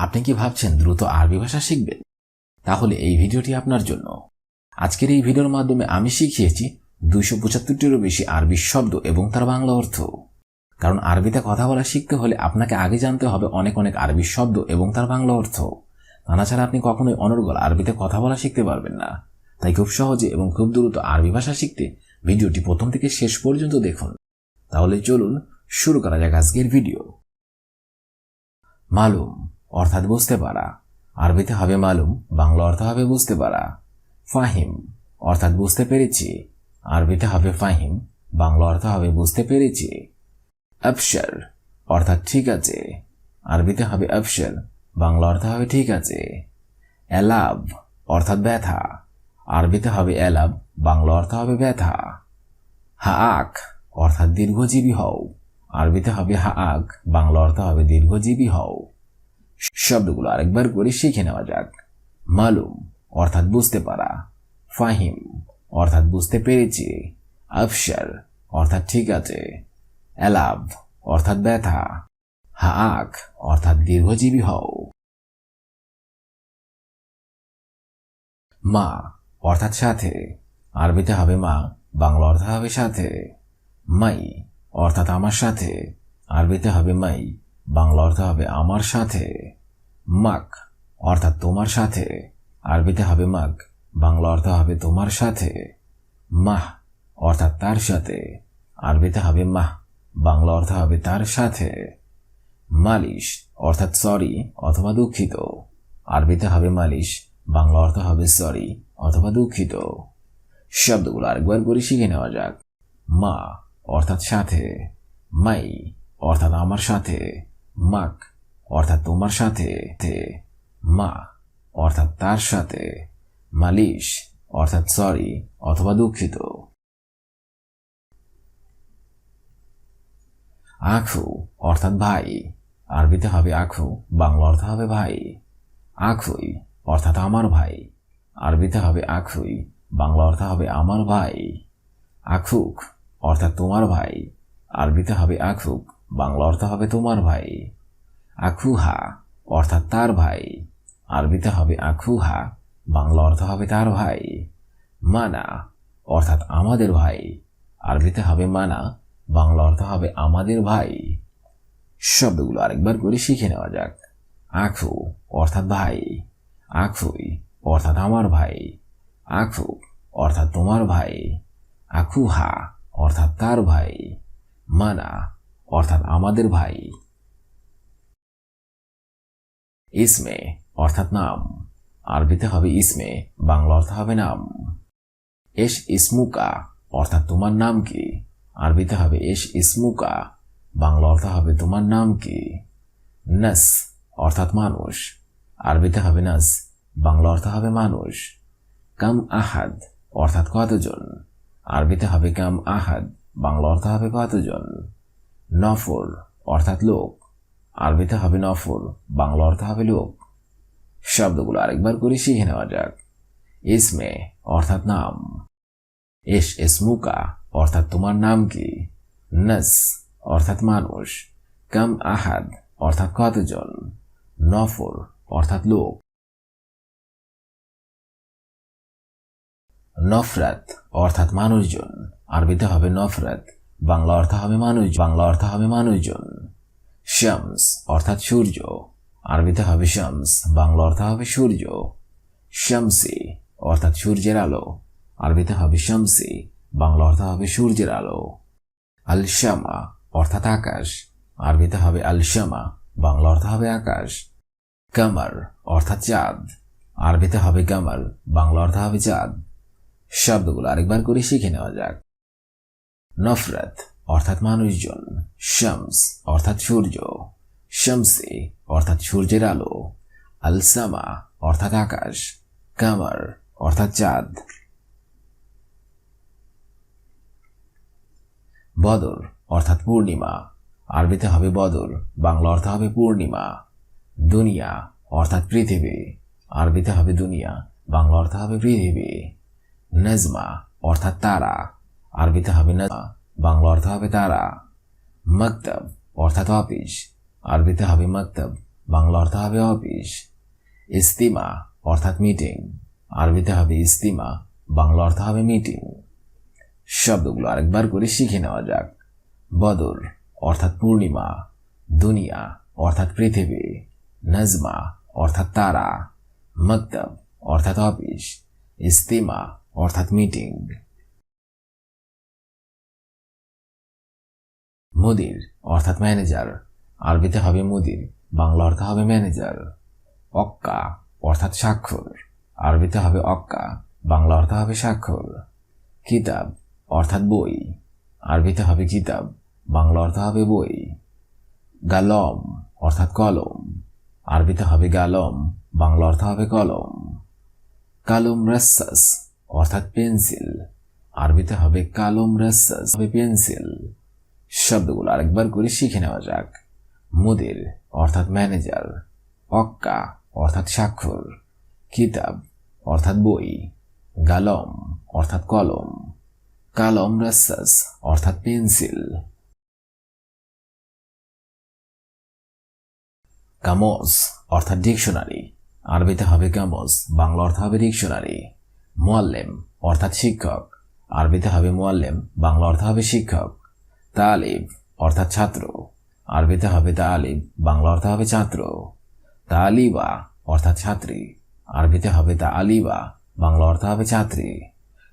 আপনি কি ভাবছেন দ্রুত আরবি ভাষা শিখবেন? তাহলে এই ভিডিওটি আপনার জন্য। আজকের এই ভিডিওর মাধ্যমে আমি শিখিয়েছি 275টিরও বেশি আরবি শব্দ এবং তার বাংলা অর্থ। কারণ আরবিতে কথা বলা শিখতে হলে আপনাকে আগে জানতে হবে অনেক অনেক আরবি শব্দ এবং তার বাংলা অর্থ। তা ছাড়া আপনি কখনোই অনর্গল আরবিতে কথা বলা শিখতে পারবেন না। তাই খুব সহজে এবং খুব দ্রুত আরবি ভাষা শিখতে ভিডিওটি প্রথম থেকে শেষ পর্যন্ত দেখুন। তাহলে চলুন শুরু করা যাক আজকের ভিডিও। মালুম অর্থাৎ বুঝতে পারা। আরবিতে হবে মালুম, বাংলা অর্থ হবে বুঝতে পারা। ফাহিম অর্থাৎ বুঝতে পেরেছি। আরবিতে হবে ফাহিম, বাংলা অর্থ হবে বুঝতে পেরেছি। আবশার অর্থাৎ ঠিক আছে। আরবিতে হবে আবশার, বাংলা অর্থ হবে ঠিক আছে। এলাব অর্থাৎ ব্যথা। আরবিতে হবে এলাব, বাংলা অর্থ হবে ব্যথা। হাআক অর্থাৎ দীর্ঘজীবী হও। আরবিতে হবে হাআক, বাংলা অর্থ হবে দীর্ঘজীবী হও। শব্দগুলো আরেকবার করে শিখে নেওয়া যাক। মালুম অর্থাৎ বুঝতে পারা। ফাহিম অর্থাৎ বুঝতে পেরেছি। আবশার অর্থাৎ ঠিক আছে। এলাব অর্থাৎ ব্যথা। হাআক অর্থাৎ দীর্ঘজীবী হও। মা অর্থাৎ সাথে। আরবিতে হবে মা, বাংলা অর্থ হবে সাথে। মাই অর্থাৎ আমার সাথে। আরবিতে হবে মাই, বাংলা অর্থ হবে আমার সাথে। মাক অর্থাৎ তোমার সাথে। আরবিতে হবে মাক, বাংলা অর্থ হবে তোমার সাথে। মাহ অর্থাৎ তার সাথে। আরবিতে হবে মাহ, বাংলা অর্থ হবে তার সাথে। মালিশ অর্থাৎ সরি অথবা দুঃখিত। আরবিতে হবে মালিশ, বাংলা অর্থ হবে সরি অথবা দুঃখিত। শব্দগুলো আরেকবার করে শিখে নেওয়া যাক। মা অর্থাৎ সাথে। মাই অর্থাৎ আমার সাথে। মাক অর্থাৎ তোমার সাথে। মা অর্থাৎ তার সাথে। মালিশ অর্থাৎ সরি অথবা দুঃখিত। আখু অর্থাৎ ভাই। আরবিতে হবে আখু, বাংলা অর্থ হবে ভাই। আখুই অর্থাৎ আমার ভাই। আরবিতে হবে আখুই, বাংলা অর্থ হবে আমার ভাই। আখুক অর্থাৎ তোমার ভাই। আরবিতে হবে আখুক, বাংলা অর্থ হবে তোমার ভাই। আখুহা অর্থাৎ তার ভাই। আরবিতে হবে আখুহা, বাংলা অর্থ হবে তার ভাই। মানা অর্থাৎ আমাদের ভাই। আরবিতে হবে মানা, বাংলা অর্থ হবে আমাদের ভাই। শব্দগুলো আরেকবার করে শিখে নেওয়া যাক। আখু অর্থাৎ ভাই। আখুই অর্থাৎ আমার ভাই। আখুক অর্থাৎ তোমার ভাই। আখুহা অর্থাৎ তার ভাই। মানা অর্থাৎ আমাদের ভাই। ইসমে অর্থাৎ নাম। আরবিতে হবে ইসমে, বাংলা অর্থ হবে নাম। এস ইসমুকা অর্থাৎ তোমার নাম কি। আরবিতে হবে এস ইসমুকা, বাংলা অর্থ হবে তোমার নাম কি। নাস অর্থাৎ মানুষ। আরবিতে হবে নাস, বাংলা অর্থ হবে মানুষ। কাম আহাদ অর্থাৎ কতজন। আরবিতে হবে কাম আহাদ, বাংলা অর্থ হবে কতজন। নফর অর্থাৎ লোক। আরবিতে হবে নফর, বাংলা অর্থ হবে লোক। শব্দগুলো আরেকবার করে শিখে নেওয়া যাক। ইসমে অর্থাৎ নাম। এস ইসমুকা অর্থাৎ তোমার নাম কি। নাস অর্থাৎ মানুষ। কাম আহাদ অর্থাৎ কতজন। নফর অর্থাৎ লোক। নফরাত অর্থাৎ মানুষজন। আরবিতে হবে নফরাত, বাংলা অর্থ হবে মানুষজন। শামস অর্থাৎ সূর্য। আরবিতে হবে শামস, বাংলা অর্থ হবে সূর্য। শামসি অর্থাৎ সূর্যের আলো। আরবিতে হবে শামসি, বাংলা অর্থ হবে সূর্যের আলো। আল শামা অর্থাৎ আকাশ। আরবিতে হবে আল শামা, বাংলা অর্থ হবে আকাশ। কামার অর্থাৎ চাঁদ। আরবিতে হবে কামার, বাংলা অর্থ হবে চাঁদ। শব্দগুলো আরেকবার করে শিখে নেওয়া যাক। নফরাত অর্থাৎ মানুষজন। শামস অর্থাৎ সূর্য। শামসি অর্থাৎ সূর্যের আলো। আল সামা অর্থাৎ আকাশ। কামার অর্থাৎ চাঁদ। বদর অর্থাৎ পূর্ণিমা। আরবিতে হবে বদর, বাংলা অর্থ হবে পূর্ণিমা। দুনিয়া অর্থাৎ পৃথিবী। আরবিতে হবে দুনিয়া, বাংলা অর্থ হবে পৃথিবী। নজমা অর্থাৎ তারা। আরবিতে হবে নজমা, বাংলা অর্থ হবে তারা। মকতব অর্থাৎ অফিস। আরবিতে হবে মকতব, বাংলা অর্থ হবে অফিস। ইস্তিমা অর্থাৎ মিটিং, আরবিতে হবে ইস্তিমা, বাংলা অর্থ হবে মিটিং। শব্দগুলো আরেকবার করে শিখে নেওয়া যাক। বদর অর্থাৎ পূর্ণিমা, দুনিয়া অর্থাৎ পৃথিবী, নজমা অর্থাৎ তারা, মকতব অর্থাৎ অফিস, ইস্তিমা অর্থাৎ মিটিং। মুদির অর্থাৎ ম্যানেজার, আরবিতে হবে মুদির, বাংলা অর্থ হবে ম্যানেজার। অক্কা অর্থাৎ স্বাক্ষর, আরবিতে হবে অক্কা, বাংলা অর্থ হবে স্বাক্ষর। কিতাব অর্থাৎ বই, আরবিতে হবে কিতাব, বাংলা অর্থ হবে বই। গালম অর্থাৎ কলম, আরবিতে হবে গালম, বাংলা অর্থ হবে কলম। কালম রাসাস অর্থাৎ পেন্সিল, আরবিতে হবে কালম রাসাস, হবে পেন্সিল। শব্দগুলো আরেকবার করে শিখে নেওয়া যাক। মুদির অর্থাৎ ম্যানেজার, অক্কা অর্থাৎ স্বাক্ষর, কিতাব অর্থাৎ বই, গালম অর্থাৎ কলম, কালম রাসাস অর্থাৎ পেন্সিল। কামোস অর্থাৎ ডিকশনারি, আরবিতে হবে কামোস, বাংলা অর্থ হবে ডিকশনারি। মুআল্লিম অর্থাৎ শিক্ষক, আরবিতে হবে মুআল্লিম, বাংলা অর্থ হবে শিক্ষক। তালিব অর্থাৎ ছাত্র, আরবিতে হবে তালিব, বাংলা অর্থ হবে ছাত্র। তালিবা অর্থাৎ ছাত্রী, আরবিতে হবে তালিবা, বাংলা অর্থ হবে ছাত্রী।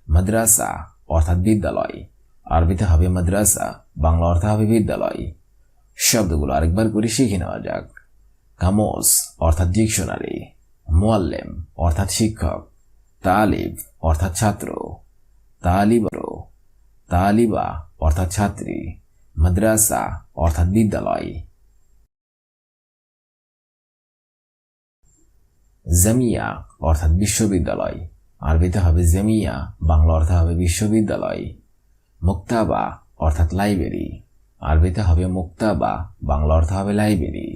মাদ্রাসা অর্থাৎ বিদ্যালয়, আরবিতে হবে মাদ্রাসা, বাংলা অর্থ হবে বিদ্যালয়। শব্দগুলো আরেকবার করে শিখে নেওয়া যাক। কামোস অর্থাৎ ডিকশনারি, মুআল্লিম অর্থাৎ শিক্ষক, তালিব অর্থাৎ ছাত্র, তালিবা অর্থাৎ ছাত্রী, মাদ্রাসা অর্থাৎ বিদ্যালয়। জামিয়া অর্থাৎ বিশ্ববিদ্যালয়, আরবিতে হবে জামিয়া, বাংলা অর্থ হবে বিশ্ববিদ্যালয়। মুক্তাবা অর্থাৎ লাইব্রেরি, আরবিতে হবে মুক্তাবা, বাংলা অর্থ হবে লাইব্রেরি।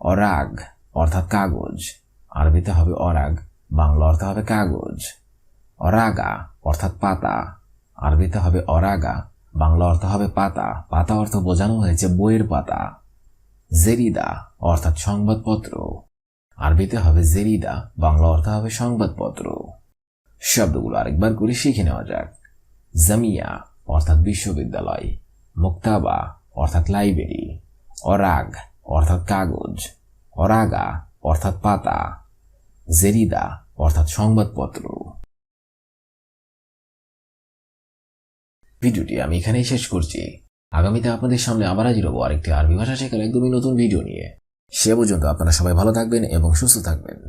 অরাগ অর্থাৎ কাগজ, আরবিতে হবে অরাগ, বাংলা অর্থ হবে কাগজ। অরাগা অর্থাৎ পাতা, আরবিতে হবে অরাগা, বাংলা অর্থ হবে পাতা, পাতা অর্থ বোঝানো হয়েছে বইয়ের পাতা। জেরিদা অর্থাৎ সংবাদপত্র, আরবিতে হবে জেরিদা, বাংলা অর্থ হবে সংবাদপত্র। শব্দগুলো আরেকবার করে শিখে নেওয়া যাক। জামিয়া অর্থাৎ বিশ্ববিদ্যালয়, মুক্তাবা অর্থাৎ লাইব্রেরি, অরাগ অর্থাৎ কাগজ, অরাগা অর্থাৎ পাতা, জেরিদা অর্থাৎ সংবাদপত্র। ভিডিওটি আমি এখানেই শেষ করছি। আগামীতে আপনাদের সামনে আবার হাজির হব আরেকটি আরবি ভাষা শেখার একদমই নতুন ভিডিও নিয়ে। সে পর্যন্ত আপনারা সবাই ভালো থাকবেন এবং সুস্থ থাকবেন।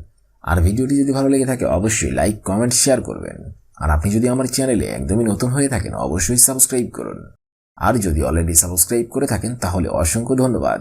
আর ভিডিওটি যদি ভালো লেগে থাকে অবশ্যই লাইক, কমেন্ট, শেয়ার করবেন। আর আপনি যদি আমার চ্যানেলে একদমই নতুন হয়ে থাকেন অবশ্যই সাবস্ক্রাইব করুন। আর যদি অলরেডি সাবস্ক্রাইব করে থাকেন তাহলে অসংখ্য ধন্যবাদ।